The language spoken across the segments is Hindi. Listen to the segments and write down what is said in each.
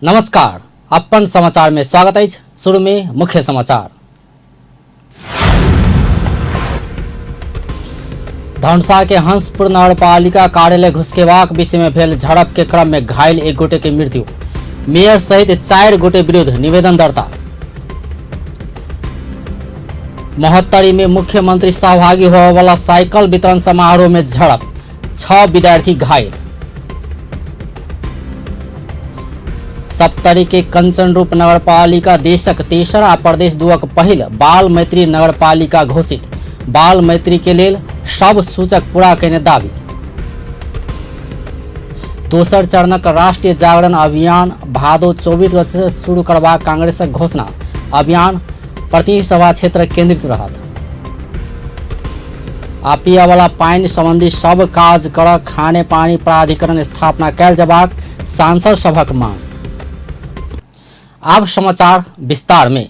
नमस्कार, अपन समाचार में स्वागत है। शुरू में मुख्य समाचार। धनुषा के हंसपुर नगरपालिका कार्यालय घुसकेबाक विषय में भेल झड़प के क्रम में घायल एक गोटे की मृत्यु। मेयर सहित 4 गोटे विरुद्ध निवेदन दर्ता। महोत्तरी में मुख्यमंत्री सहभागी होने वाला साइकिल वितरण समारोह में झड़प, 6 विद्यार्थी घायल। सप्तरी के कंचनरूप नगरपालिका देशक तेसरा प्रदेश 2 पहिल बाल मैत्री नगरपालिका घोषित। बाल मैत्री के लेल सब सूचक पूरा करने दावी। दोसर चरणक राष्ट्रीय जागरण अभियान भादो 24 गते से शुरू करबा कांग्रेसक घोषणा। अभियान प्रति सभा क्षेत्र केंद्रित रहत। आपिया वाला पानी संबंधी सब काज कर खाने पानी प्राधिकरण स्थापना कैल जबाक सांसद सभक मांग। अब समाचार विस्तार में।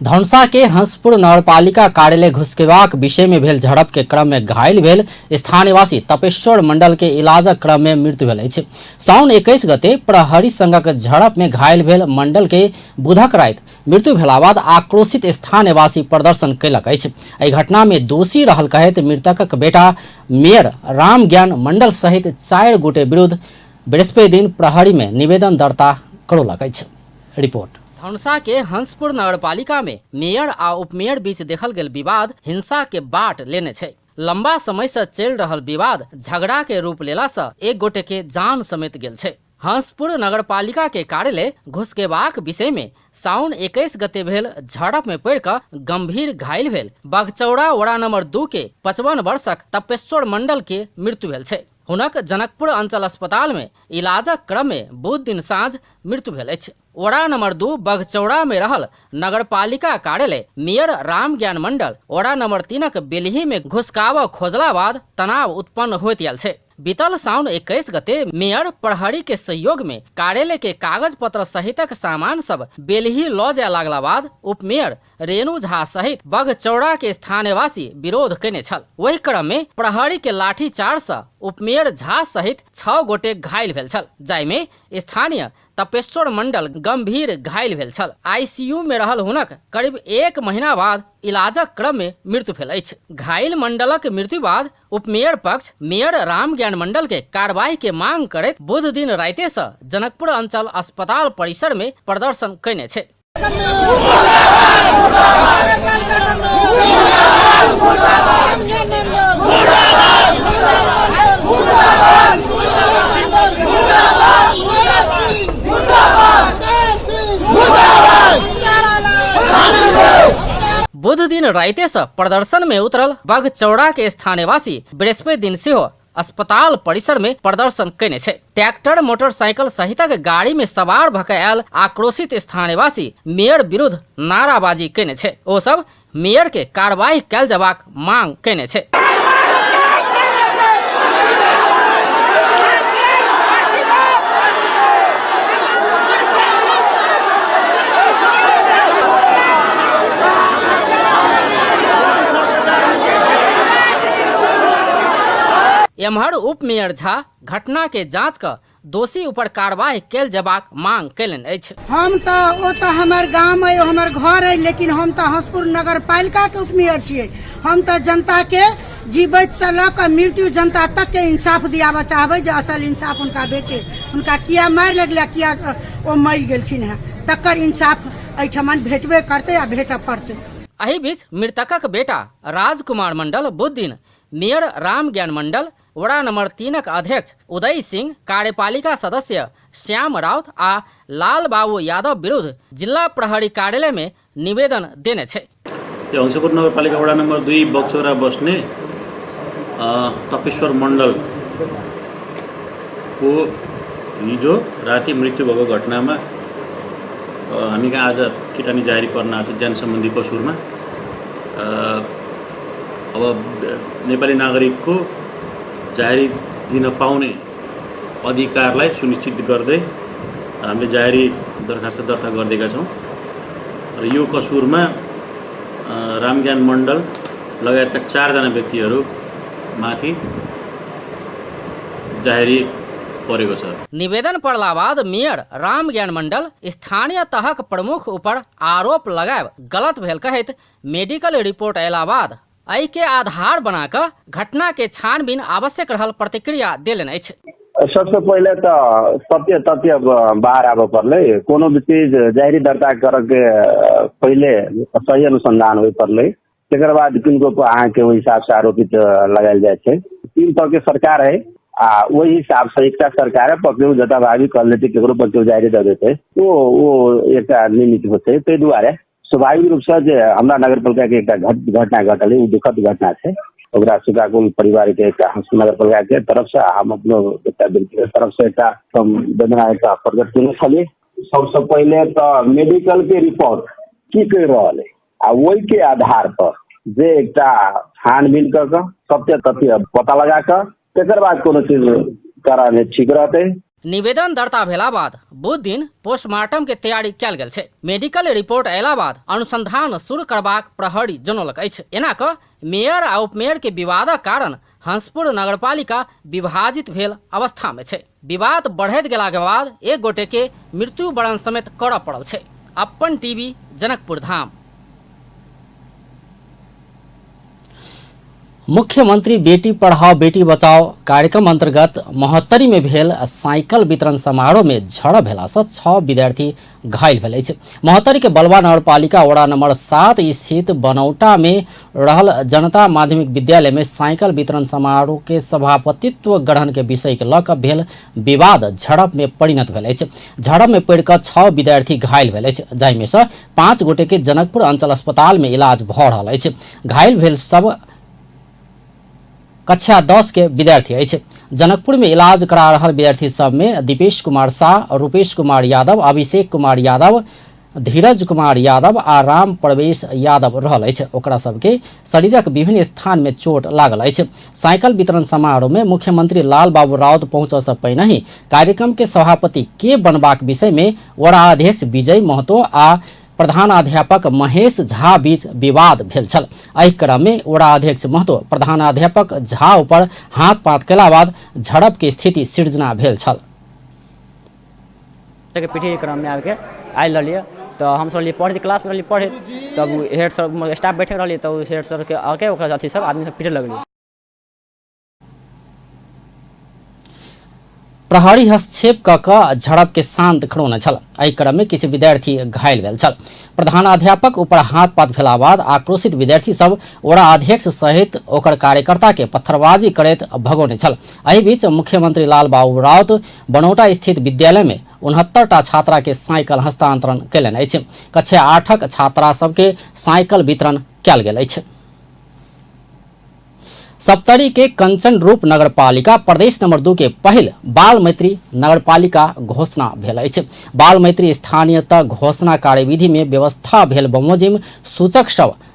धनुषा के हंसपुर नगरपालिका कार्यालय घुसकेबाक विषय में भेल झड़प के क्रम में घायल भेल स्थानीयवासी तपेश्वर मंडल के इलाजक क्रम में मृत्यु भेल अछि। साउन 21 गते प्रहरी संघक झड़प में घायल भेल मंडल के बुधक राति मृत्यु भेला बाद आक्रोशित स्थानीयवासी प्रदर्शन कयलक अछि। एहि घटना में दोषी रहल कहैत मृतकक बेटा मेयर राम ज्ञान मंडल सहित 4 गोटे विरुद्ध बृहस्पति दिन प्रहरी में निवेदन दर्ता करौलक अछि। रिपोर्ट। धनुषा के हंसपुर नगरपालिका में मेयर आ उपमेयर बीच देखल गेल विवाद हिंसा के बाट लेने छै। लंबा समय से चल रहल विवाद झगड़ा के रूप लेला से एक गोटे के जान समेत गेल छै। हंसपुर नगरपालिका के कार्यालय घुसकेबाक विषय में साउन 21 गते भेल झड़प में पड़ कर गंभीर घायल भेल बगचौड़ा वड़ा नंबर 2 के 55 वर्षक तपेश्वर मंडल के मृत्यु भेल छै। हुनक जनकपुर अंचल अस्पताल में इलाजक क्रम में बुध दिन साँझ मृत्यु भेल अछि। वड़ा नंबर 2 बगचौड़ा में रहल नगरपालिका कार्यालय मेयर राम ज्ञान मंडल वड़ा नंबर 3 बेलही में घुसकाव खोजला बाद तनाव उत्पन्न होइत आयल छै। बीतल साउन 21 गते मेयर प्रहरी के सहयोग में कार्यालय के कागज पत्र सहितक सामान सब बेलही लऽ जाय लागला बाद उपमेयर रेणु झा सहित बगचौड़ा के स्थानीयवासी विरोध केने छल। वही क्रम में प्रहरी के लाठी चार्ज से उपमेयर झा सहित 6 गोटे घायल भेल छल, जाहि में स्थानीय तपेश्वर मंडल गंभीर घायल भेल छल। आईसीयू में रहल हुनक करीब 1 महीना बाद इलाजक क्रम में मृत्यु भेल अछि। घायल मंडलक मृत्यु बाद उपमेयर पक्ष मेयर राम ज्ञान मंडल के कार्रवाई के मांग करैत बुध दिन राइते से जनकपुर अंचल अस्पताल परिसर में प्रदर्शन कयने छै। बुध दिन राइते से प्रदर्शन में उतरल बगचौड़ा के स्थानीयवासी बृहस्पति दिन से अस्पताल परिसर में प्रदर्शन कयने छै। ट्रैक्टर मोटरसाइकिल सहितक गाड़ी में सवार भऽ कऽ आयल आक्रोशित स्थानीयवासी मेयर विरुद्ध नाराबाजी कयने छै। ओ सब मेयर के कार्रवाई कैल जबाक मांग कयने छै। एम्हर उपमेयर झा घटना के जांच कर दोषी ऊपर कार्रवाई कैल जबाक मांग कैलन अछि। हम तो हमार गांव है, हमार घर है, लेकिन हम तो हंसपुर नगर पालिका के उपमेयर छियै। हम तो जनता के जीवित से लऽ कऽ मृत्यु जनता तक के इंसाफ दियाबा चाहबै। जे असल इंसाफ उनका बेटे उनका किया मारि लगलै, किया ओ मरि गेलखिन है, तकर इंसाफ एहिठमन भेटबे करते या भेट पड़ते। एहि बीच मृतकक बेटा राजकुमार मंडल बुध दिन मेयर राम ज्ञान मंडल वड़ा नंबर 3 अध्यक्ष उदय सिंह, कार्यपालिका सदस्य श्याम राउत आ लाल बाबू यादव विरुद्ध जिला प्रहरी कार्यालय में निवेदन देने छे। हंसपुर नगरपालिका वड़ा नंबर 2 बगचौरा बस्ने तपेश्वर मंडल को हिजो राति मृत्यु भएको घटनामा हामी कहाँ आज किटानी जारी पर्न आज ज्यान सम्बन्धी कसुरमा अब नेपाली नागरिकको जारी दिन पाउने अधिकारलाई सुनिश्चित गर्दै हामीले जारी दरखास्त दर्ता गर्दैका छौँ र यो कसुरमा रामज्ञान मण्डल लगायतका 4 जना व्यक्तिहरू माथि जाहेरी परेको छ। निवेदन पढला बाद मेयर राम ज्ञान मण्डल स्थानीय तहक प्रमुख ऊपर आरोप लगाए गलत भेल कहैत मेडिकल रिपोर्ट अयला बाद एहि के आधार बनाकर घटना के छानबीन आवश्यक रहल प्रतिक्रिया देलन अछि। सबसे पहले तो सत्य तथ्य बाहर आबे पड़ले। कोनो भी चीज जाहिरी दर्ता करके पहले सही अनुसंधान हो पड़ले, तकर बाद किनको को अहाँ के हिसाब से आरोपित लगायल जाए छे। 3 तरह के सरकार है आ वही हिसाब से एकटा सरकार है पक्के जताभावी कर लेते केकरो पक्के जाहिरी दे देते वो एक निमित्त होते। ते दुआरे स्वाभाविक रूप से जे हमरा नगरपालिका के एकटा घटना घटल है, दुखद घटना है। ओकरा सुगाकुल परिवार के नगरपालिका के तरफ से हम अपनो व्यक्ति तरफ से एक संवेदना प्रकट केने छलिए। सबसे पहले तो मेडिकल के रिपोर्ट की कह रहा है आ वही के आधार पर जे एक छानबीन कर सत्य तथ्य पता लगा कर तकर बाद कोनो चीज कराने ठीक रहते। निवेदन दर्ता भेला बाद बुध दिन पोस्टमार्टम के तैयारी कयल गेल छै। मेडिकल रिपोर्ट अयला बाद अनुसंधान शुरू करबाक प्रहरी जनौलक अछि। एना क मेयर आ उपमेयर के विवादक कारण हंसपुर नगरपालिका विभाजित भेल अवस्था में छै। विवाद बढ़ैत गेला के बाद एक गोटे के मृत्यु वरण समेत करऽ पड़ल छै। अपन टीवी जनकपुर धाम। मुख्यमंत्री बेटी पढ़ाओ बेटी बचाओ कार्यक्रम अंतर्गत महोत्तरी में भेल साइकिल वितरण समारोह में झड़प भेला से 6 विद्यार्थी घायल भेल अछि। महोत्तरी के बलवा नगरपालिका वड़ा नंबर 7 स्थित बनौटा में रहल जनता माध्यमिक विद्यालय में साइकिल वितरण समारोह के सभापतित्व ग्रहण के विषय के लऽ कऽ भेल विवाद झड़प में परिणत भेल अछि। झड़प में पड़ि कऽ 6 विद्यार्थी घायल भेल अछि, जाहि में से 5 गोटे के जनकपुर अंचल अस्पताल में इलाज भऽ रहल अछि। घायल भेल सब कक्षा 10 के विद्यार्थी अछि। जनकपुर में इलाज करा रहल विद्यार्थी सब में दीपेश कुमार शाह, रूपेश कुमार यादव, अभिषेक कुमार यादव, धीरज कुमार यादव आ राम प्रवेश यादव रहल अछि। ओकरा सबके शरीरक विभिन्न स्थान में चोट लागल अछि। साइकिल वितरण समारोह में मुख्यमंत्री लाल बाबू राउत पहुंचऽ से पहिने ही कार्यक्रम के सभापति के बनबाक विषय में वड़ा अध्यक्ष विजय महतो आ प्रधानाध्यापक महेश झा बीच विवाद भेल छल। एहि क्रम में वड़ाध्यक्ष महतो प्रधानाध्यापक झा ऊपर हाथ पात केला बाद झड़प के स्थिति सृजना भेल छल। पीठी क्रम में आके आयल रहिए तो हम सब पढ़े क्लास में पढ़े तब हेड सर स्टाफ बैठे रहिए तो हेड सर के आके ओकरा अथी सब आदमी सब पीटे लगलिए। प्रहरी हस्तक्षेप कऽ कऽ झड़प के शांत करौने छल। एहि क्रम में किछु विद्यार्थी घायल भेल छल। प्रधानाध्यापक ऊपर हाथ पात भेला बाद आक्रोशित विद्यार्थी सब वड़ा अध्यक्ष सहित ओकर कार्यकर्ता के पत्थरबाजी करैत भगौने छल। एहि बीच मुख्यमंत्री लाल बाबू राउत बनौटा स्थित विद्यालय में 69टा छात्रा के साइकिल हस्तांतरण कयलनि अछि। कक्षा 8क छात्रा सबके साइकिल वितरण कयल गेल अछि। सप्तरी के कंचन रूप नगरपालिका प्रदेश नंबर 2 के पहिल बाल मैत्री नगरपालिका घोषणा भेल अछि। बाल मैत्री स्थानीयता घोषणा कार्यविधि में व्यवस्था भेल बमोजिम सूचक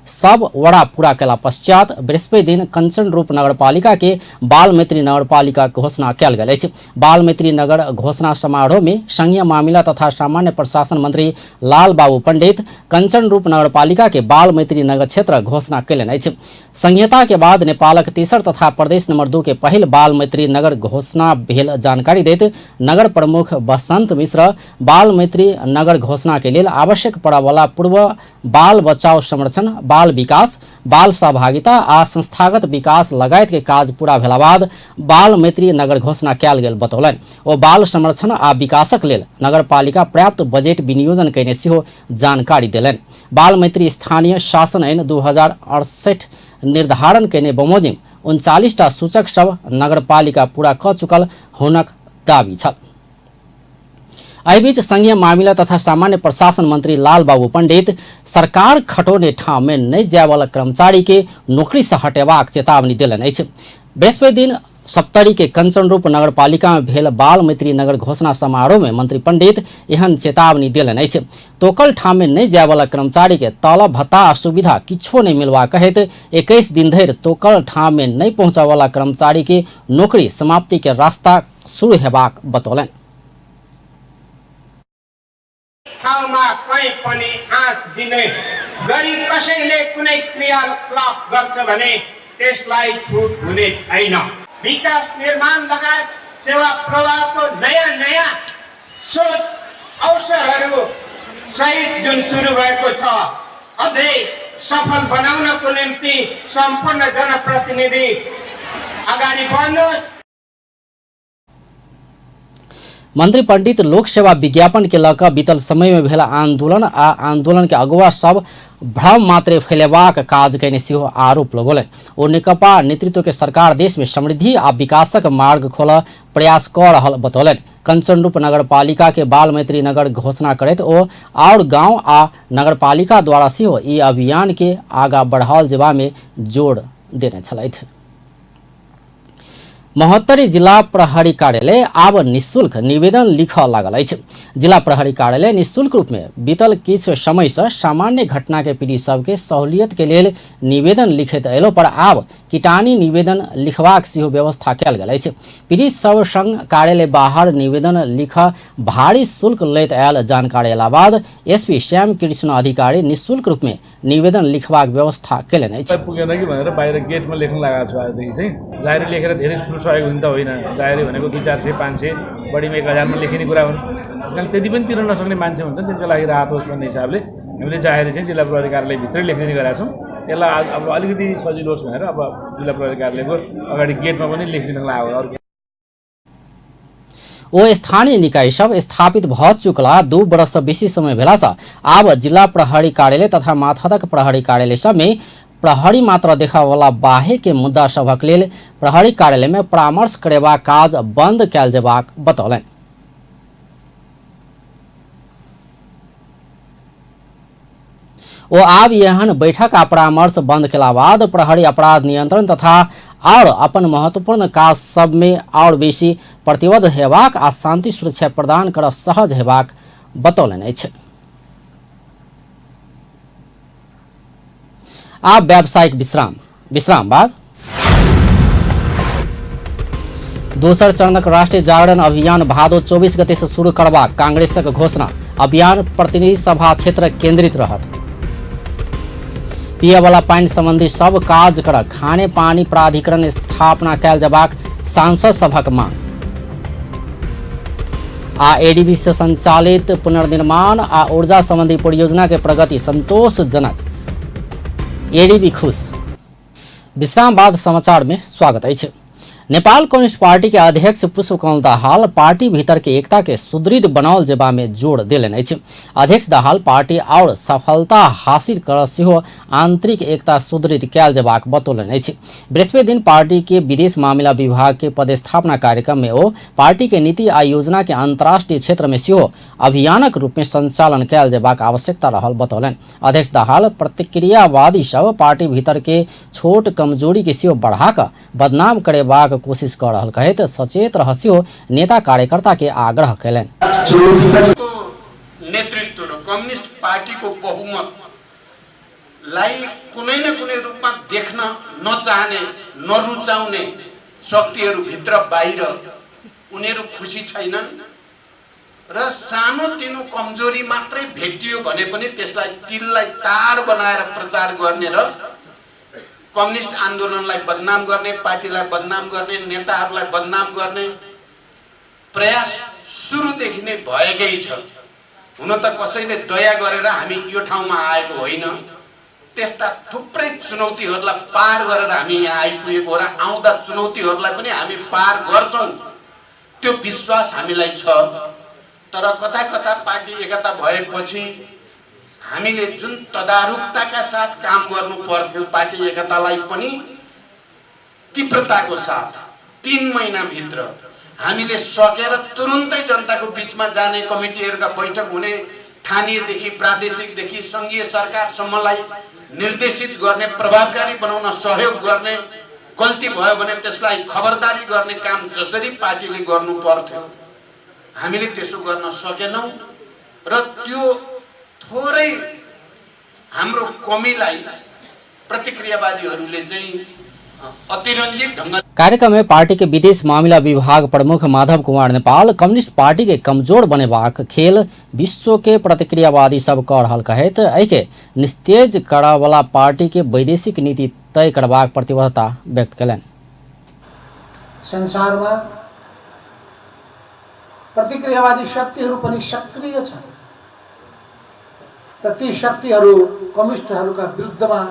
सब वड़ा पूरा केला पश्चात बृहस्पति दिन कंचन रूप नगरपालिका के बाल मैत्री नगरपालिका घोषणा कयल गेल अछि। बाल मैत्री नगर घोषणा समारोह में संघीय मामला तथा सामान्य प्रशासन मंत्री लाल बाबू पंडित कंचन रूप नगरपालिका के बाल मैत्री नगर क्षेत्र घोषणा कयलनि अछि। संहिता के बाद नेपालक तेसर तथा प्रदेश नंबर 2 के पहिल बाल मैत्री नगर घोषणा भेल जानकारी दैत नगर प्रमुख बसंत मिश्र बाल मैत्री नगर घोषणा के लेल आवश्यक पड़यवला पूर्व बाल बचाव संरक्षण, बाल विकास, बाल सहभागिता आ संस्थागत विकास लगायत के काज पूरा भेला बाद बाल मैत्री नगर घोषणा कयल गेल बतौलनि। ओ बाल संरक्षण आ विकासक लेल नगरपालिका पर्याप्त बजेट विनियोजन कयने सेहो जानकारी देलनि। बाल मैत्री स्थानीय शासन ऐन 2068 निर्धारण कयने बमोजिम 39टा सूचक सब नगरपालिका पूरा कऽ चुकल हुनक दावी छल। एहि बीच संघीय मामला तथा सामान्य प्रशासन मंत्री लाल बाबू पंडित सरकार खटौने ठाम में नहीं जाय वाला कर्मचारी के नौकरी से हटेबाक चेतावनी देलनि अछि। बृहस्पति दिन सप्तरी के कंचन रूप नगरपालिका में भेल बाल मैत्री नगर घोषणा समारोह में मंत्री पंडित एहन चेतावनी देलनि अछि। तोकल ठाम में नहीं जाय वाला कर्मचारी के तलब भत्ता आ सुविधा किछो नहीं मिलवा कहैत 21 दिन धरि तोकल ठाम में नहीं पहुंचय वाला कर्मचारी के नौकरी समाप्ति के रास्ता शुरू हेबाक बतौलनि। ठाउँमा कहीँ पनि आँच दिने गरी कसैले कुनै क्रियाकलाप गर्छ भने त्यसलाई छुट हुने छैन। विकास निर्माण लगायत सेवा प्रवाहको नयाँ नयाँ सोच अवसरहरू सहित जुन सुरु भएको छ अझै सफल बनाउनको निम्ति सम्पूर्ण जनप्रतिनिधि अगाडि बढ्नुहोस्। मंत्री पंडित लोक सेवा विज्ञापन के लक बीतल समय में भेल आंदोलन आ आंदोलन के अगुवा सब भ्रम मात्रे फैलेबाक काज कयने सेहो आरोप लगौलनि। ओ नेकपा नेतृत्व के सरकार देश में समृद्धि आ विकासक मार्ग खोल प्रयास कऽ रहल बतौलनि। कंचनरूप नगरपालिका के बाल मैत्री नगर घोषणा करैत ओ और गांव आ नगरपालिका द्वारा सेहो ई अभियान के आगा बढ़ाओल जेबा में जोर देने छलथि। महोत्तरी जिला प्रहरी कार्यालय आब निःशुल्क निवेदन लिख लागल अछि। जिला प्रहरी कार्यालय निःशुल्क रूप में बीतल किछु समय से सामान्य घटना के पीड़ित सबके सहूलियत के लेल निवेदन लिखैत अयलो पर आब कीटानी निवेदन लिखबाक सेहो व्यवस्था कयल गेल अछि। पीड़ित सब संग कार्यालय बाहर निवेदन लिख भारी शुल्क लैत आयल जानकारी अयला बाद एसपी श्याम कृष्ण अधिकारी निःशुल्क रूप में निवेदन लिखबाक व्यवस्था केलनि अछि। पुगेन कि भनेर बाहिर गेटमा लेख्न लगाएको छु। आजदेखि चाहिँ जाहेरी लेखेर धेरै ठुलो सहयोग हुने त होइन। जाहेरी भनेको 200, 400, 500 बढीमा 1000 मा लेखिने कुरा हुन्। त्यसैले त्यति पनि तिर्न नसक्ने मान्छे हुन्छ नि, त्यसको लागि राहत होस् भन्ने हिसाबले हामीले जाहेरी चाहिँ जिल्ला प्रहरी कार्यालय भित्रै लेखिदिने गरेका छौँ। यसलाई अब अलिकति सजिलो होस् भनेर अब जिल्ला प्रहरी कार्यालयको अगाडि गेटमा पनि लेखिदिन लाग्यो। ओ स्थानीय निकाय सब स्थापित भ चुकला 2 वर्ष से बेसी समय भेला से आब जिला प्रहरी कार्यालय तथा माथादक प्रहरी कार्यालय सब में प्रहरी मात्र देखावला बाहे के मुद्दा सभक लेल प्रहरी कार्यालय में परामर्श करेबा काज बंद कयल जेबाक बतौलनि। ओ आब एहन बैठक आ परामर्श बंद केला बाद प्रहरी अपराध नियंत्रण तथा और अपन महत्वपूर्ण काज सब में और बेसी प्रतिबद्ध हेबाक आ शांति सुरक्षा प्रदान कर सहज हेबाक बतौलनि अछि। आब व्यावसायिक विश्राम बाद दोसर चरणक राष्ट्रीय जागरण अभियान भादो 24 गते से शुरू करबाक कांग्रेसक घोषणा। अभियान प्रतिनिधि सभा क्षेत्र केंद्रित रहत। पिए वाला पानी संबंधी सब काज कर खाने पानी प्राधिकरण स्थापना कयल जेबाक सांसद सभक मांग। आ एडीबी से संचालित पुनर्निर्माण आ ऊर्जा संबंधी परियोजना के प्रगति संतोषजनक, एडीबी खुश। विश्राम बाद समाचार में स्वागत है। नेपाल कम्युनिस्ट पार्टी के अध्यक्ष पुष्पकमल दाहाल पार्टी भीतर के एकता के सुदृढ़ बनाओल जेबा में जोर देलनि अछि। अध्यक्ष दाहाल पार्टी और सफलता हासिल कर सेहो आंतरिक एकता सुदृढ़ कयल जेबाक बतौलनि अछि। बृहस्पति दिन पार्टी के विदेश मामला विभाग के पदस्थापना कार्यक्रम में ओ पार्टी के नीति आ योजना के अंतर्राष्ट्रीय क्षेत्र में सेहो अभियानक रूप में संचालन कयल जेबाक आवश्यकता रहल बतौलनि। अध्यक्ष दाहाल प्रतिक्रियावादी सब पार्टी भीतर के छोट कमजोरी के सेहो बढ़ाकर बदनाम करेबाक कोशिश कर रहल कहैत सचेत रहसियो नेता कार्यकर्ता के आग्रह कैलनि। नेतृत्व र कम्युनिस्ट पार्टीको बहुमतलाई कुनै न कुनै रूपमा देख्न नचाहने नरुचाउने शक्तिहरू भित्र बाहिर उनीहरू खुसी छैनन् र सानो तिनो कमजोरी मात्रै भेटियो भने पनि त्यसलाई तिललाई तार बनाएर प्रचार गर्ने र कम्युनिस्ट आन्दोलनलाई बदनाम गर्ने, पार्टीलाई बदनाम गर्ने, नेताहरूलाई बदनाम गर्ने प्रयास सुरुदेखि नै भएकै छ। हुन त कसैले दया गरेर हामी यो ठाउँमा आएको होइन, त्यस्ता थुप्रै चुनौतीहरूलाई पार गरेर हामी यहाँ आइपुगेको र आउँदा चुनौतीहरूलाई पनि हामी पार गर्छौँ त्यो विश्वास हामीलाई छ। तर कता कता पार्टी एकता भएपछि हामीले जुन तदारुकताका साथ काम गर्नु पर्थ्यो पार्टी एकतालाई पनि तीव्रताको साथ 3 महिना भित्र हामीले सकेर तुरुन्तै जनताको बीचमा जाने, कमिटीहरुका बैठक हुने, स्थानीयदेखि प्रादेशिकदेखि संघीय सरकारसम्मलाई निर्देशित गर्ने, प्रभावकारी बनाउन सहयोग गर्ने, गल्ती भयो भने त्यसलाई खबरदारी गर्ने काम जसरी पार्टीले गर्नु पर्थ्यो हामीले त्यसो गर्न सकेनौं र त्यो थोरै हाम्रो कमीलाई प्रतिक्रियावादीहरूले चाहिँ अतिरंजित ढंग। कार्यक्रम में पार्टी के विदेश मामला विभाग प्रमुख माधव कुमार नेपाल कम्युनिस्ट पार्टी के कमजोर बनेबाक खेल विश्व के प्रतिक्रियावादी सब कर रहल कहैत एके निस्तेज करय वाला पार्टी के वैदेशिक नीति तय करबाक प्रतिबद्धता व्यक्त कयलनि। संसारमा प्रतिक्रियावादी शक्तिहरू पनि सक्रिय छन् र ती शक्तिहरू कम्युनिस्टहरूका विरुद्धमा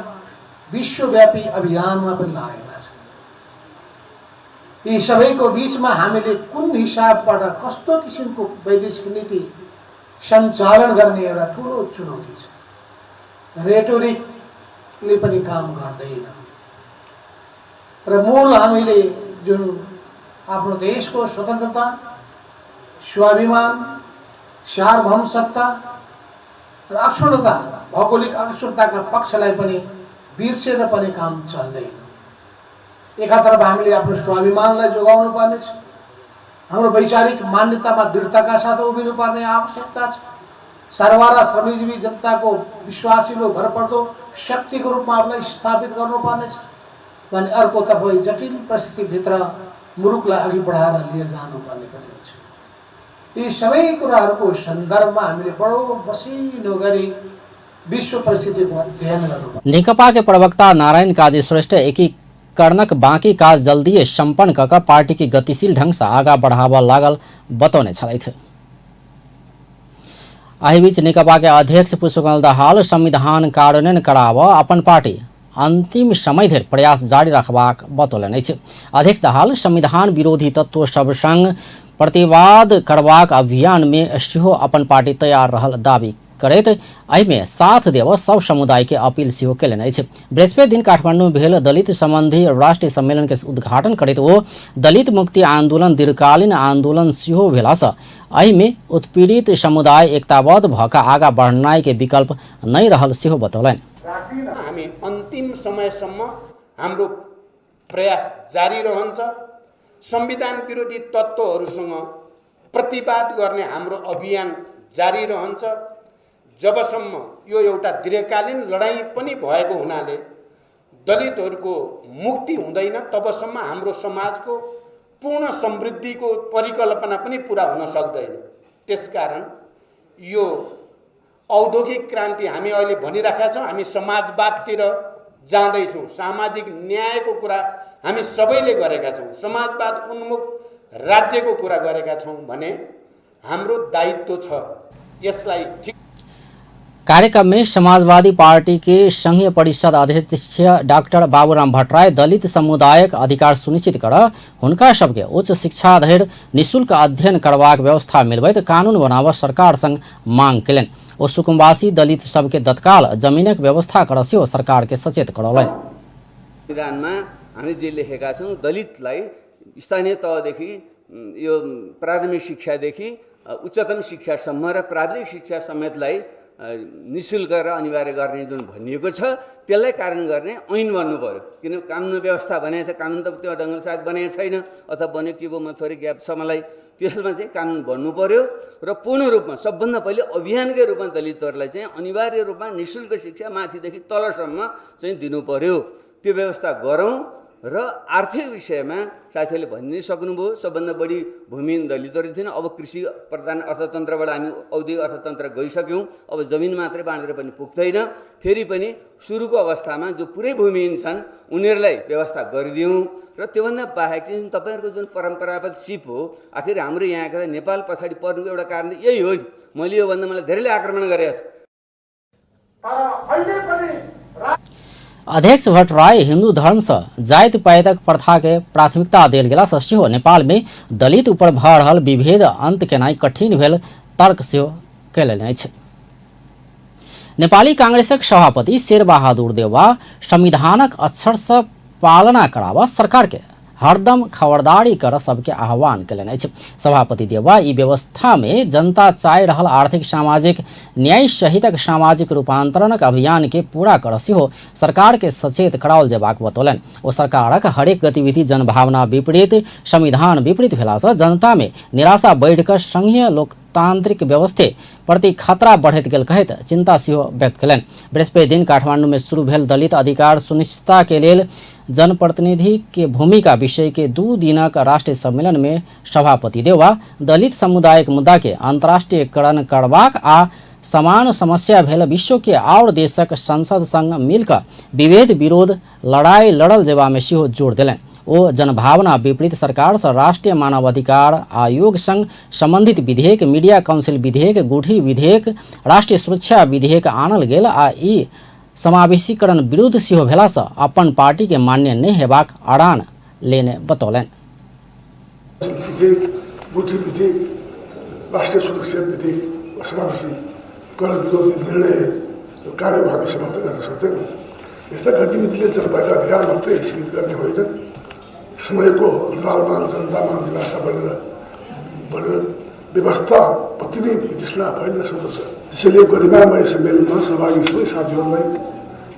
विश्वव्यापी अभियानमा पनि लागेका छन्। यी सबैको बीचमा हामीले कुन हिसाबबाट कस्तो किसिमको वैदेशिक नीति सञ्चालन गर्ने एउटा ठुलो चुनौती छ। रेटोरिकले पनि काम गर्दैन र मूल हामीले जुन आफ्नो देशको स्वतन्त्रता, स्वाभिमान, सार्वभौमसत्ता र अखण्डता, भौगोलिक अखण्डताका पक्षलाई पनि बिर्सेर पनि काम चल्दैन। एकातर्फ हामीले आफ्नो स्वाभिमानलाई जोगाउनु पर्नेछ, हाम्रो वैचारिक मान्यतामा दृढताका साथ उभिनुपर्ने आवश्यकता छ, सर्वहारा र श्रमजीवी जनताको विश्वासिलो भरपर्दो शक्तिको रूपमा आफूलाई स्थापित गर्नुपर्नेछ भने अर्कोतर्फ जटिल परिस्थितिभित्र मुलुकलाई अघि बढाएर लिएर जानुपर्ने पनि हुन्छ। यी सबै कुराहरूको सन्दर्भमा हामीले बडो बसिलो गरी विश्व परिस्थितिको अध्ययन गर्नुपर्छ। नेकपा के प्रवक्ता नारायण काजी श्रेष्ठ एकीकरणक बाँकी काज जल्दी सम्पन्न कर पार्टी की गतिशील ढंग से आगा बढ़ावा लागल बतौने छलैथ। एहि बीच नेकपा के अध्यक्ष पुष्पकमल दाहाल संविधान कार्यान्वयन कराब अपन पार्टी अंतिम समय धरि प्रयास जारी रखबाक बतौलनि अछि। अध्यक्ष दाहाल संविधान विरोधी तत्व सब संग प्रतिवाद करबाक अभियान में सेहो अपन पार्टी तैयार रहल दावी करैत एहिमे साथ देव सब समुदाय के अपील सेहो केलनि अछि। बृहस्पति दिन काठमांडू में भेल दलित संबंधी राष्ट्रीय सम्मेलन के उद्घाटन करैत ओ दलित मुक्ति आंदोलन दीर्घकालीन आंदोलन सेहो भेलासँ एहिमे उत्पीड़ित समुदाय एकताबद्ध भएका आगा बढ़नाइ के विकल्प नै रहल सेहो बतौलनि। हामी अन्तिम समयसम्म हाम्रो प्रयास जारी रहन्छ। संविधान विरोधी तत्त्वहरूसँग प्रतिवाद गर्ने हाम्रो अभियान जारी रहन्छ। जबसम्म यो एउटा दीर्घकालीन लडाईँ पनि भएको हुनाले दलितहरूको मुक्ति हुँदैन तबसम्म हाम्रो समाजको पूर्ण समृद्धिको परिकल्पना पनि पूरा हुन सक्दैन। त्यसकारण यो औद्योगिक क्रान्ति हामी अहिले भनिराखेका छौँ, हामी समाजवादतिर जाँदैछौँ। सामाजिक न्यायको कुरा हामी सबैले गरेका छौँ, समाजवाद उन्मुख राज्यको कुरा गरेका छौँ भने हाम्रो दायित्व छ यसलाई। कार्यक्रम में समाजवादी पार्टी के संघीय परिषद अध्यक्ष डॉक्टर बाबूराम भट्टराय दलित समुदायक अधिकार सुनिश्चित कर हुनका सबके उच्च शिक्षा धरि निःशुल्क अध्ययन करबाक व्यवस्था मिलबैत कानून बनाब सरकार संग मांग केलनि। ओ सुकुम्बासी दलित सबके तत्काल जमीनक व्यवस्था कर सेहो सरकार के सचेत करौलनि। संविधानमा हामी जे लेखेका छौँ दलितलाई स्थानीय तहदेखि यो प्राथमिक शिक्षादेखि उच्चतम शिक्षासम्म र प्राविधिक शिक्षा समेतलाई निःशुल्क र अनिवार्य गर्ने जुन भनिएको छ त्यसलाई कार्यान्वयन गर्ने ऐन बन्नु पर्यो। किन कानुन व्यवस्था बनाएको छ, कानुन त त्यो ढङ्गले सायद बनाएको छैन अथवा बन्यो के भयो थोरै ग्याप छ मलाई। त्यसमा चाहिँ कानुन बन्नु पर्यो र पूर्ण रूपमा सबभन्दा पहिले अभियानकै रूपमा दलितहरूलाई चाहिँ अनिवार्य रूपमा निःशुल्क शिक्षा माथिदेखि तलसम्म चाहिँ दिनु पर्यो। त्यो व्यवस्था गरौँ र आर्थिक विषयमा साथीहरूले भनिदिनै सक्नुभयो सबभन्दा बढी भूमिहीन दलितहरू थिएन। अब कृषि प्रधान अर्थतन्त्रबाट हामी औद्योगिक अर्थतन्त्र गइसक्यौँ, अब जमिन मात्रै बाँडेर पनि पुग्दैन। फेरि पनि सुरुको अवस्थामा जो पुरै भूमिहीन छन् उनीहरूलाई व्यवस्था गरिदिउँ र त्योभन्दा बाहेक चाहिँ तपाईँहरूको जुन परम्परागत सिप हो, आखिर हाम्रो यहाँका नेपाल पछाडि पर्नुको एउटा कारण यही हो। मैले योभन्दा मलाई धेरैले आक्रमण गरेको छ। अध्यक्ष भट्टराय हिंदू धर्म से जाति पैदक प्रथा के प्राथमिकता देल गेला से सेहो नेपाल में दलित ऊपर भऽ रहल विभेद अंत केनाइ कठिन भेल तर्क सेहो कयलनि अछि। नेपाली कांग्रेसक सभापति शेरबहादुर देउवा संविधानक अक्षर से पालना कराबा सरकार के हरदम खबरदारी कर सबके आह्वान केलनि अछि। सभापति देउवा ई व्यवस्था में जनता चाहि रहल आर्थिक सामाजिक न्याय सहितक सामाजिक रूपांतरणक अभियान के पूरा कर सेहो सरकार के सचेत कराओल जेबाक बतौलनि। ओ सरकारक हरेक गतिविधि जनभावना विपरीत संविधान विपरीत भेला से जनता में निराशा बढ़ि कऽ संघीय लोकतांत्रिक व्यवस्था प्रति खतरा बढ़ैत गेल कहैत चिंता सेहो व्यक्त केलनि। बृहस्पति दिन काठमांडू में शुरू भेल दलित अधिकार सुनिश्चितता के लेल जनप्रतिनिधि के भूमिका विषय के 2 दिनक राष्ट्रीय सम्मेलन में सभापति देउवा दलित समुदायक मुद्दा के अंतर्राष्ट्रीयकरण करबाक आ समान समस्या भेल विश्व के और देशक संसद संग मिलकर विभेद विरोध लड़ाई लड़ल जेबा में सेहो जोर देलनि। ओ जनभावना विपरीत सरकार सँ राष्ट्रिय मानवाधिकार आयोग संग संबंधित विधेयक, मीडिया काउंसिल विधेयक, गुठी विधेयक, राष्ट्रिय सुरक्षा विधेयक आनल गेल आ ई समावेशीकरण विरुद्ध सेहो भेला सँ अपन पार्टी के मान्य नहीं हेबाक अड़ान लेने बतौलनि। गुठी विधेयक, राष्ट्रिय सुरक्षा विधेयक, समावेशीकरण विरोधी निर्णय कार्यको हामी समर्थन गर्न सक्दैनौँ। यस्ता गतिविधिले जनताका अधिकार मात्रै सीमित गर्ने होइनन्, समयको अन्तरालमा जनतामा निराशा बढेर व्यवस्थाप्रति नै वितृष्णा फैलिन सक्दछ। त्यसैले गरिमामय सम्मेलनमा सहभागी सबै साथीहरूलाई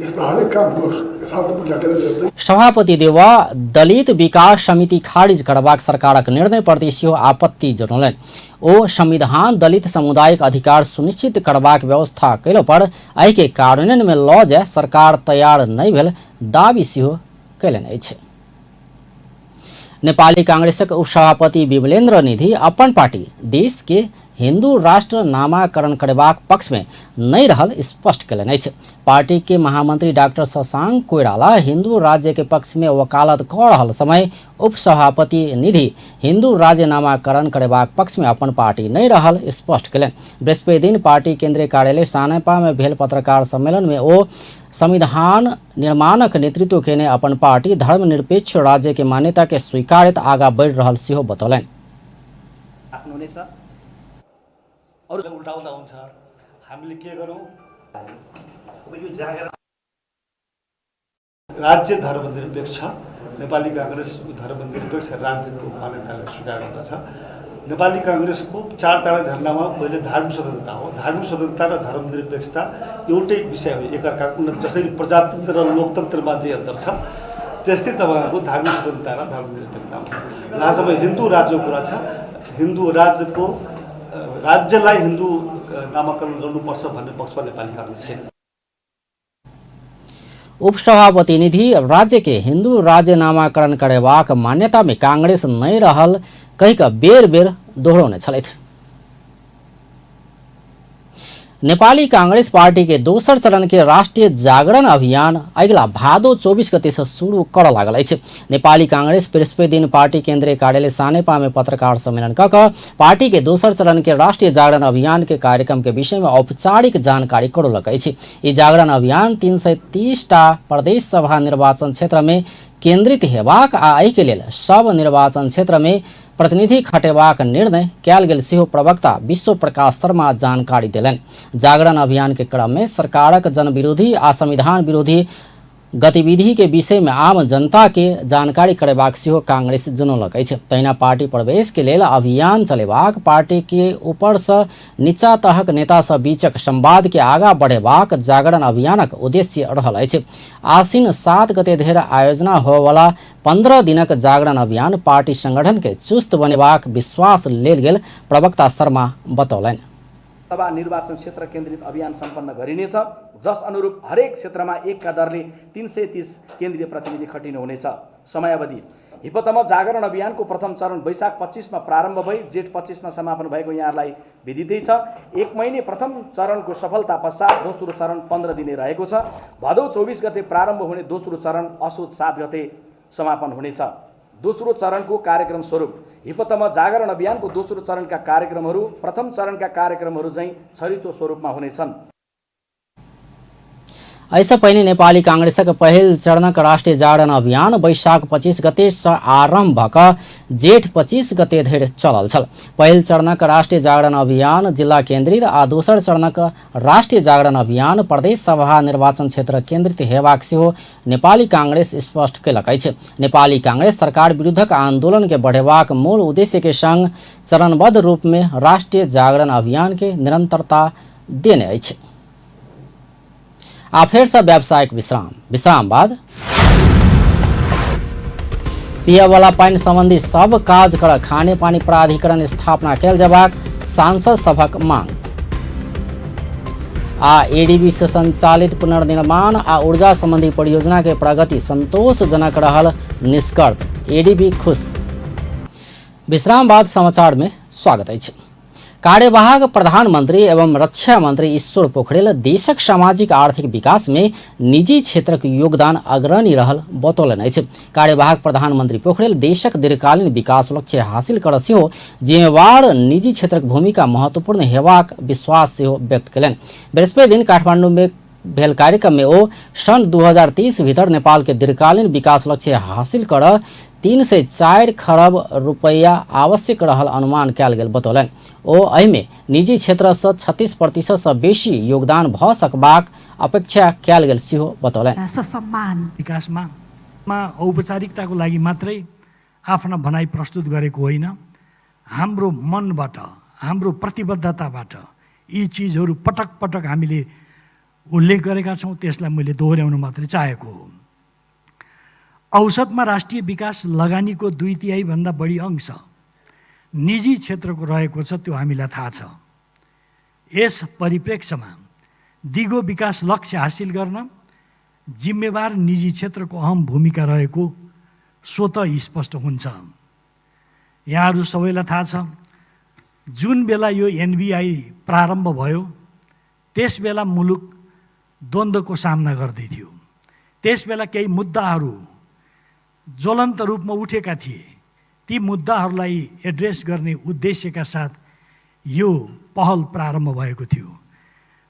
यस्ता हरेक कामको यथार्थ मूल्याङ्कन गर्दै सभापति देउवा दलित विकास समिति खारिज करबाक सरकारक निर्णयप्रति सेहो आपत्ति जनाउलनि। ओ संविधान दलित सामुदायिक अधिकार सुनिश्चित करबाक व्यवस्था कैला पर एहि के कार्यान्वयन में लऽ जाय सरकार तैयार नहीं भेल दाबी सेहो कैलनि अछि। नेपाली कांग्रेसक उपसभापति विमलेन्द्र निधि अपन पार्टी देश के हिंदू राष्ट्र नामाकरण करबाक पक्ष में नहीं रहल स्पष्ट कैलनि अछि। पार्टी के महामंत्री डॉक्टर शशांक कोइराला हिंदू राज्य के पक्ष में वकालत कऽ रहल समय उपसभापति निधि हिंदू राज्य नामाकरण करबाक पक्ष में अपन पार्टी नहीं रहल स्पष्ट कैलनि। बृहस्पति दिन पार्टी केंद्रीय कार्यालय सानेपा में भेल पत्रकार सम्मेलन में ओ संविधान निर्माणक नेतृत्व केने अपन पार्टी धर्मनिरपेक्ष राज्य के मान्यता के स्वीकारित आगा बढ़ि रहल सेहो बतौलनि। उल्टाउँदा हुन्छ, हामीले के गरौँ? राज्य धर्मनिरपेक्ष, नेपाली कांग्रेस धर्मनिरपेक्ष राज्यको मान्यतालाई स्वीकार गर्दछ। नेपाली कांग्रेसको चारतारा झन्डामा पहिले धार्मिक स्वतन्त्रता हो। धार्मिक स्वतन्त्रता र धर्मनिरपेक्षता एउटै विषय हो, एकअर्काको उन्नति। जसरी प्रजातन्त्र र लोकतन्त्रमा जे अन्तर छ त्यस्तै तपाईँहरूको धार्मिक स्वतन्त्रता र धर्मनिरपेक्षता हो। जहाँसम्म हिन्दू राज्यको कुरा छ, हिन्दू राज्यलाई हिन्दू नामाकरण गर्नुपर्छ भन्ने पक्षमा नेपाली कांग्रेस छैन। उपसभापति निधि राज्य के हिंदू राज्य नामाकरण करबाक मान्यता में कांग्रेस नहीं रहल कहिक बेर बेर दोहराउने छलथि। नेपाली कांग्रेस पार्टी के दोसर चरण के राष्ट्रीय जागरण अभियान अगिला भादो 24 गते से शुरू कर लागल अछि। नेपाली कांग्रेस बृहस्पति दिन पार्टी केंद्रीय कार्यालय सानेपा में पत्रकार सम्मेलन कऽ पार्टी के दोसर चरण के राष्ट्रीय जागरण अभियान के कार्यक्रम के विषय में औपचारिक जानकारी करौलक अछि। ई जागरण अभियान 330टा प्रदेश सभा निर्वाचन क्षेत्र में केंद्रित हेबाक आ एहि के लेल सब निर्वाचन क्षेत्र में प्रतिनिधि खटेबाक निर्णय कयल गेल सेहो प्रवक्ता विश्व प्रकाश शर्मा जानकारी देलनि। जागरण अभियान के क्रम में सरकारक जनविरोधी आ संविधान विरोधी गतिविधि के विषय में आम जनता के जानकारी करेबाक सेहो कांग्रेस जनौलक अछि। तहिना पार्टी प्रवेश के लेल अभियान चलेबाक, पार्टी के ऊपर से नीचा तहक नेता सब बीचक संवाद के आगा बढ़ेबाक जागरण अभियानक उद्देश्य रहल अछि। आसिन 7 गते धरि आयोजना होवला 15 दिनक जागरण अभियान पार्टी संगठन के चुस्त बनेबाक विश्वास लेल गेल प्रवक्ता शर्मा बतौलनि। सभा निर्वाचन क्षेत्र केन्द्रित अभियान सम्पन्न गरिनेछ, जस अनुरूप हरेक क्षेत्रमा 1 का दरले 330 केन्द्रीय प्रतिनिधि खटिनु हुनेछ। समयावधि हिपोतम जागरण अभियानको प्रथम चरण वैशाख 25 मा प्रारम्भ भई जेठ 25 मा समापन भएको यहाँलाई विदितै छ। 1 महिने प्रथम चरणको सफलता पश्चात दोस्रो चरण 15 दिने रहेको छ। भदौ 24 गते प्रारम्भ हुने दोस्रो चरण असोज 7 गते समापन हुनेछ। दोस्रो चरणको कार्यक्रम स्वरूप हिपोतम जागरण अभियानको दोस्रो चरणका कार्यक्रमहरू प्रथम चरणका कार्यक्रमहरू चाहिँ छरितो स्वरूपमा हुनेछन्। ऐसा पहले नेपाली कांग्रेसक पहिल चरणक राष्ट्रीय जागरण अभियान वैशाख 25 गते से आरंभ क जेठ 25 गते धरि चलल छल। पहिल चरणक राष्ट्रीय जागरण अभियान जिला केन्द्रित आ दोसर चरणक राष्ट्रीय जागरण अभियान प्रदेश सभा निर्वाचन क्षेत्र केन्द्रित हेबाक सेहो नेपाली कांग्रेस स्पष्ट कयलक अछि। नेपाली कांग्रेस सरकार विरुद्धक आंदोलन के बढ़ेबाक मूल उद्देश्य के संग चरणबद्ध रूप में राष्ट्रीय जागरण अभियान के निरंतरता देने अछि। आ फिर से व्यावसायिक विश्राम बाद पिए वाला पानी संबंधी सब काज कर खाने पानी प्राधिकरण स्थापना कयल जयबाक सांसद सभक मांग। आ एडीबी से संचालित पुनर्निर्माण आ ऊर्जा संबंधी परियोजना के प्रगति संतोषजनक रहल, निष्कर्ष एडीबी खुश। विश्राम बाद समाचार में स्वागत अछि। कार्यवाहक प्रधानमंत्री एवं रक्षा मंत्री ईश्वर पोखरेल देशक सामाजिक आर्थिक विकास में निजी क्षेत्रक योगदान अग्रणी रहल बतौलन अछि। कार्यवाहक प्रधानमंत्री पोखरेल देशक दीर्घकालीन विकास लक्ष्य हासिल करऽ सेहो जिम्मेवार निजी क्षेत्रक भूमिका महत्वपूर्ण हेबाक विश्वास सेहो व्यक्त कयलनि। बृहस्पति दिन काठमांडू में भेल कार्यक्रम में ओ सन 2030 भीतर नेपाल के दीर्घकालीन विकास लक्ष्य हासिल करऽ 3 से 4 खरब रुपया आवश्यक रहल अनुमान कयल गेल बतौलनि। ओ एहिमे निजी क्षेत्र से 36% से बेसी योगदान भ सकबाक अपेक्षा कयल गेल सेहो बतौलनि। सम्मान विकासमा औपचारिकताको लागि मात्रै आफ्ना भनाइ प्रस्तुत गरेको होइन, हाम्रो मनबाट हाम्रो प्रतिबद्धताबाट यी चिजहरू पटक पटक हामीले उल्लेख गरेका छौँ। त्यसलाई मैले दोहोर्याउन मात्रै चाहेको हो। औसतमा राष्ट्रिय विकास लगानीको 2/3 भन्दा बढी अंश निजी क्षेत्रको रहेको छ, त्यो हामीलाई थाहा छ। यस परिप्रेक्ष्यमा दिगो विकास लक्ष्य हासिल गर्न जिम्मेवार निजी क्षेत्रको अहम भूमिका रहेको स्वतः स्पष्ट हुन्छ। यहाँहरू सबैलाई थाहा छ, जुन बेला यो एनबिआई प्रारम्भ भयो त्यस बेला मुलुक द्वन्द्वको सामना गर्दै थियो। त्यस बेला केही मुद्दाहरू ज्वलन्त रूपमा उठेका थिए। ती मुद्दाहरूलाई एड्रेस गर्ने उद्देश्यका साथ यो पहल प्रारम्भ भएको थियो।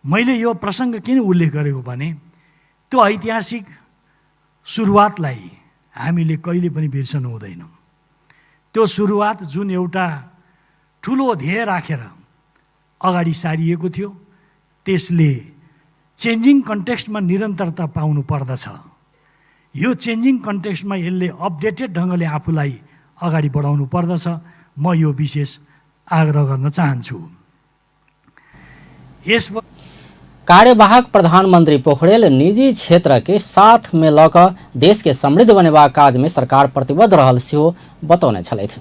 मैले यो प्रसङ्ग किन उल्लेख गरेको भने त्यो ऐतिहासिक सुरुवातलाई हामीले कहिले पनि बिर्सनु हुँदैन। त्यो सुरुवात जुन एउटा ठुलो ध्येय राखेर अगाडि सारिएको थियो, त्यसले चेन्जिङ कन्टेक्स्टमा निरन्तरता पाउनु पर्दछ। यो चेन्जिङ कन्टेक्स्टमा यसले अपडेटेड ढङ्गले आफूलाई अगाडि बढाउनु पर्दछ। म यो विशेष आग्रह गर्न चाहन्छु। कार्यवाहक प्रधानमंत्री पोखरेल निजी क्षेत्र के साथ में लकर देश के समृद्ध बनेबाक काज में सरकार प्रतिबद्ध रहल सेहो बतौने छलथि।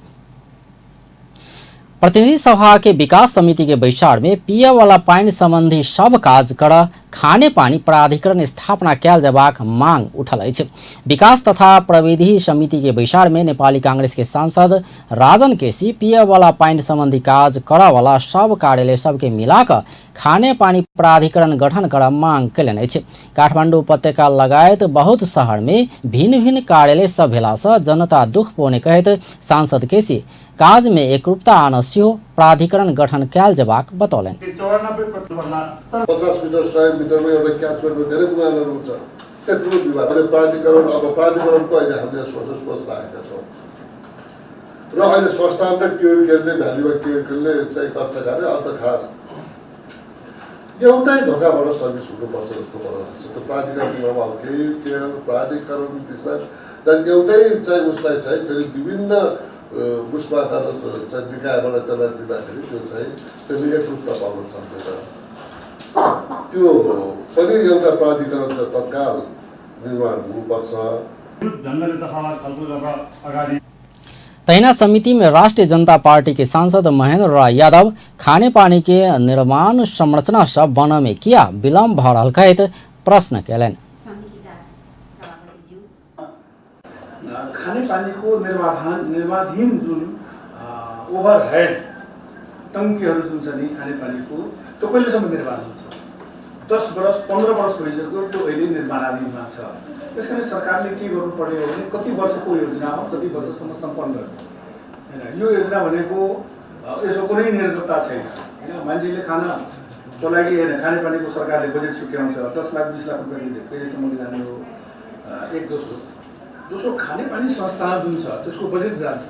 प्रतिनिधि सभा के विकास समिति के बैसार में पिए वाला पानी संबंधी सब काज कर खाने पानी प्राधिकरण स्थापना कयल जबाक मांग उठल अछि। विकास तथा प्रविधि समिति के बैसार में नेपाली कांग्रेस के सांसद राजन केसी पिए वाला पानी संबंधी काज करा वाला सब कार्यालय सबके मिलाकर खाने पानी प्राधिकरण गठन कर मांग कयलनि अछि। काठमाडौँ उपत्यका लगायत बहुत शहर में भिन्न भिन्न कार्यालय सब भेला से जनता दुख पौने कहैत सांसद केसी काज में एकरूपता आन सेहो प्राधिकरण गठन कयल जबाक बतौलनि। 50 मिटर 100 मिटरमा एउटा क्याचमेन्टमा धेरै मुहानहरू हुन्छ। त्यो ठुलो विवाद प्राधिकरण प्राधिकरणको अहिले हामीले सोच राखेका छौँ र अहिले संस्थान र क्युरिकलले भ्यालीमा क्युरिकलले चाहिँ खर्च गरे अन्त खाएर एउटै ढोकाबाट सर्भिस हुनुपर्छ जस्तो मलाई लाग्छ। त्यो प्राधिकरणमा अब केही प्राधिकरण दिशा एउटै चाहिँ उसलाई चाहिँ फेरि विभिन्न उसमा चाहिँ निकायबाट त्यसलाई दिँदाखेरि त्यो चाहिँ त्यसले एकरूपता पाउन सक्दैन। त्यो पनि एउटा प्राधिकरण तत्काल निर्माण हुनुपर्छ। तैना समिति में राष्ट्रीय जनता पार्टी के सांसद महेंद्र राय यादव खाने पानी के निर्माण संरचना सब बन में किया विलम्ब भ रहल कहैत प्रश्न कयलनि। खाने पानीको निर्माणाधीन जुन ओभरहेड टङ्कीहरू जुन छ नि खाने पानीको, त्यो कहिलेसम्म निर्माण हुन्छ? 10 वर्ष 15 वर्ष भइसक्यो, त्यो अहिले निर्माणाधीनमा छ। त्यसकारण सरकारले के गर्नुपर्ने हो भने कति वर्षको योजना हो, कति वर्षसम्म सम्पन्न गर्ने होइन। यो योजना भनेको यसको कुनै निरन्तरता छैन होइन। मान्छेले खानको लागि होइन, खानेपानीको सरकारले बजेट छुट्याउँछ, 10 लाख 20 लाख रुपियाँ कहिलेसम्म जाने हो। एक दोस्रो खानेपानी संस्थान जुन छ त्यसको बजेट जान्छ।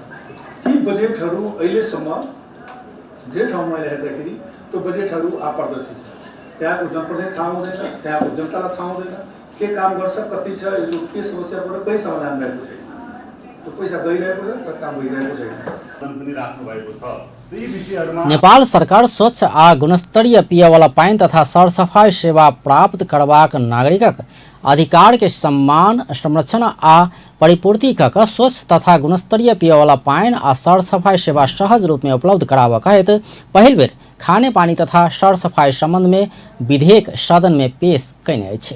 ती बजेटहरू अहिलेसम्म धेरै ठाउँमा हेर्दाखेरि त्यो बजेटहरू अपारदर्शी छ। त्यहाँको जनप्रतिनिधि थाहा हुँदैन, त्यहाँको जनतालाई थाहा हुँदैन के काम गर्छ, कति छ, यसो के समस्या पर्यो, कहीँ समाधान भएको छैन। त्यो पैसा गइरहेको छ तर काम भइरहेको छैन। नेपाल सरकार स्वच्छ आ गुणस्तरीय पिए वाला पानी तथा सरसफाई सेवा प्राप्त करबाक नागरिकक अधिकार के सम्मान संरक्षण आ परिपूर्ति कऽ स्वच्छ तथा गुणस्तरीय पिए वाला पानी आ सरसफाई सेवा सहज रूप में उपलब्ध कराबऽ कहैत पहिल बेर खाने पानी तथा सरसफाई संबंध में विधेयक सदन में पेश कयने अछि।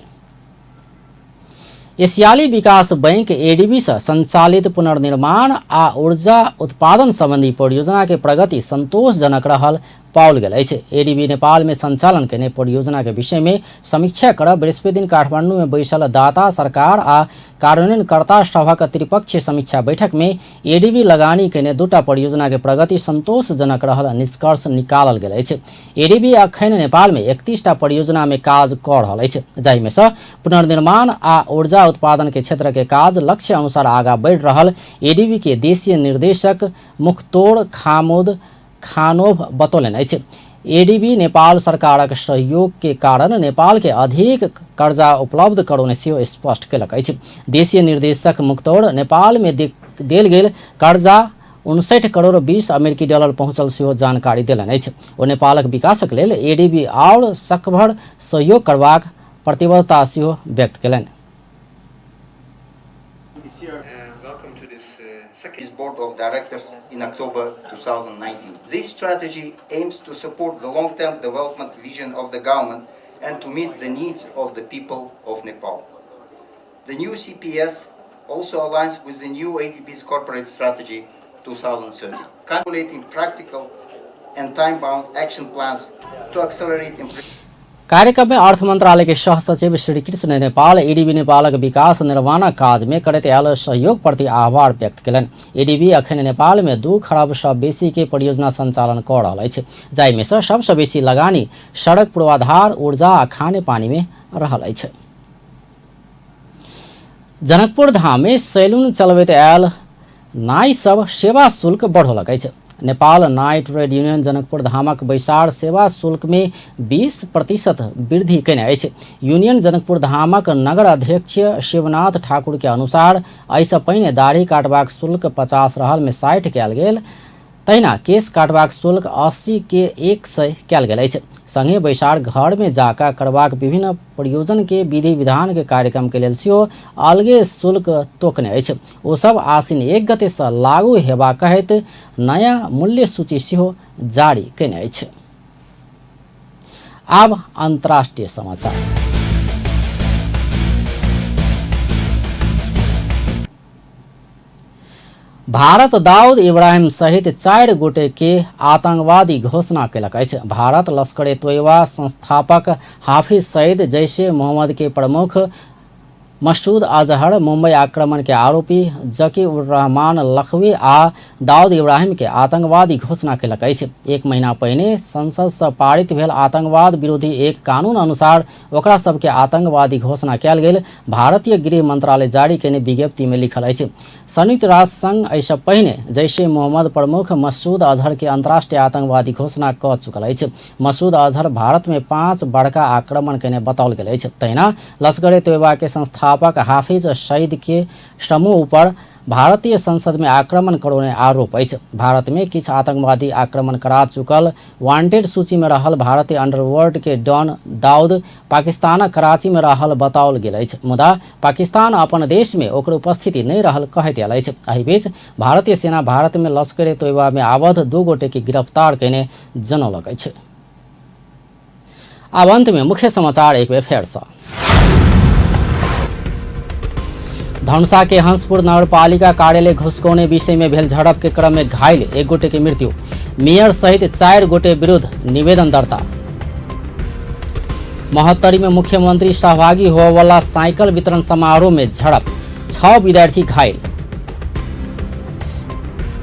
एशियाली विकास बैंक एडीबी से संचालित पुनर्निर्माण आ ऊर्जा उत्पादन संबंधी परियोजना के प्रगति संतोषजनक रहल पाओल गेल अछि। एडीबी नेपाल में संचालन केने परियोजना के विषय में समीक्षा कर बृहस्पति दिन काठमांडू में बैसल दाता सरकार आ कार्यान्वयनकर्ता सभक त्रिपक्षीय समीक्षा बैठक में एडीबी लगानी केने दूटा परियोजना के प्रगति संतोषजनक रहल निष्कर्ष निकालल गेल अछि। एडीबी अखन नेपाल में 31टा परियोजना में काज कऽ रहल अछि, जाहि में से पुनर्निर्माण आ ऊर्जा उत्पादन के क्षेत्र के काज लक्ष्य अनुसार आगा बढ़ि रहल एडीबी के देशीय निर्देशक मुखतोड़ खानोभ बतौलनि अछि। एडीबी नेपाल सरकारक सहयोग के कारण नेपाल के अधिक कर्जा उपलब्ध करौने सेहो स्पष्ट केलक अछि। देशीय निर्देशक मुखतोड़ नेपाल में देल गेल कर्जा 59 करोड़ 20 अमेरिकी डॉलर पहुंचल सेहो जानकारी देलनि अछि। ओ नेपालक विकासक लेल एडीबी आओर सकभर सहयोग करबाक प्रतिबद्धता सेहो व्यक्त केलनि। Second Board of Directors in October 2019. This strategy aims to support the long-term development vision of the government and to meet the needs of the people of Nepal. The new CPS also aligns with the new ADB's corporate strategy 2030, calculating practical and time-bound action plans to accelerate improvement. कार्यक्रम में अर्थ मंत्रालय के सह सचिव श्री कृष्ण नेपाल एडीबी नेपालक विकास निर्माण काज में करैत आयल सहयोग प्रति आभार व्यक्त केलनि। एडीबी अखन नेपाल में 2 खरब सँ बेसी के परियोजना संचालन कऽ रहल अछि, जाहि में से सबसँ बेसी लगानी सड़क पूर्वाधार, ऊर्जा आ खाने पानी में रहल अछि। जनकपुर धाम में सैलून चलबैत आयल नाई सब सेवा शुल्क बढ़ौलक अछि। नेपाल नाई ट्रेड यूनियन जनकपुर धामक बैसार सेवा शुल्क में 20% वृद्धि केने अछि। यूनियन जनकपुर धामक नगर अध्यक्ष शिवनाथ ठाकुर के अनुसार एहिसँ पहिने दाढ़ी काटबाक शुल्क 50 रहल में 60 कयल गेल, तहिना केश काटबाक शुल्क 80 के 100 कयल गेल अछि। संगे बैसार घर में जाकर करबाक विभिन्न प्रयोजन के विधि विधान के कार्यक्रम के लेल सेहो अलगे शुल्क तोकने अछि। ओ सब आसिन 1 गते से लागू हेबा कहैत नया मूल्य सूची सेहो जारी केने अछि। आब अंतर्राष्ट्रीय समाचार। भारत दाऊद इब्राहिम सहित 4 गोटे के आतंकवादी घोषणा केलक अछि। भारत लश्कर तोयबा संस्थापक हाफिज सईद, जैश ए मोहम्मद के प्रमुख मसूद अजहर, मुंबई आक्रमण के आरोपी जकी उर रहमान लखवी आ दाऊद इब्राहिम के आतंकवादी घोषणा केलक अछि। 1 महीना पहिने संसद से पारित भेल आतंकवाद विरोधी एक कानून अनुसार ओकरा सबके आतंकवादी घोषणा कयल गेल, भारतीय गृह मंत्रालय जारी केने विज्ञप्ति में लिखल अछि। संयुक्त राष्ट्र संघ एहिसँ पहिने जैश ए मोहम्मद प्रमुख मसूद अजहर के अंतर्राष्ट्रीय आतंकवादी घोषणा कऽ चुकल अछि। मसूद अजहर भारत में 5 बड़का आक्रमण केने बताओल गेल अछि। तहिना लश्कर तोयबा के संस्थापक हाफिज सईद के समूह पर भारतीय संसद में आक्रमण करौने आरोप अछि। भारत में किछु आतंकवादी आक्रमण करा चुकल वांटेड सूची में रहल भारतीय अंडरवर्ल्ड के डॉन दाऊद पाकिस्तानक कराची में रहल बताओल गेल अछि, मुदा पाकिस्तान अपन देश में ओकर उपस्थिति नहीं रहल कहैत आयल अछि। एहि बीच भारतीय सेना भारत में लश्कर तोयबा में आबद्ध 2 गोटे के गिरफ्तार केने जनौलक अछि। आब अंत में मुख्य समाचार एक बेर फेर सँ। धनुषा के हंसपुर नगरपालिका कार्यालय घुसखोरने विषय में भेल झड़प के क्रम में घायल 1 गोटे के मृत्यु, मेयर सहित 4 गोटे विरुद्ध निवेदन दर्ता। महोत्तरी में मुख्यमंत्री सहभागी होने वाला साइकिल वितरण समारोह में झड़प, 6 विद्यार्थी घायल।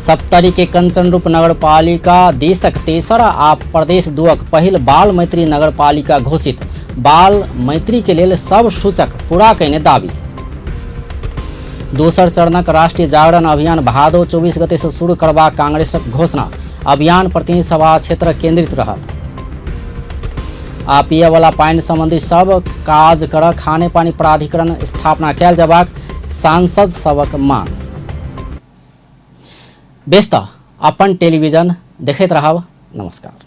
सप्तरी के कंचनरूप नगरपालिका देशक 3रा आ प्रदेश 2क पहिल बाल मैत्री नगरपालिका घोषित, बाल मैत्री के लेल सब सूचक पूरा कयने दावी। दोसर चरणक राष्ट्रीय जागरण अभियान भादो 24 गते से शुरू करबा कांग्रेसक घोषणा, अभियान प्रतिनिधि सभा क्षेत्र केंद्रित रहत। आ पिए वाला पानी संबंधी सब काज कर खाने पानी प्राधिकरण स्थापना कयल जबाक सांसद सबक मांग। व्यस्त अपन टेलीविजन देखैत रहब, नमस्कार।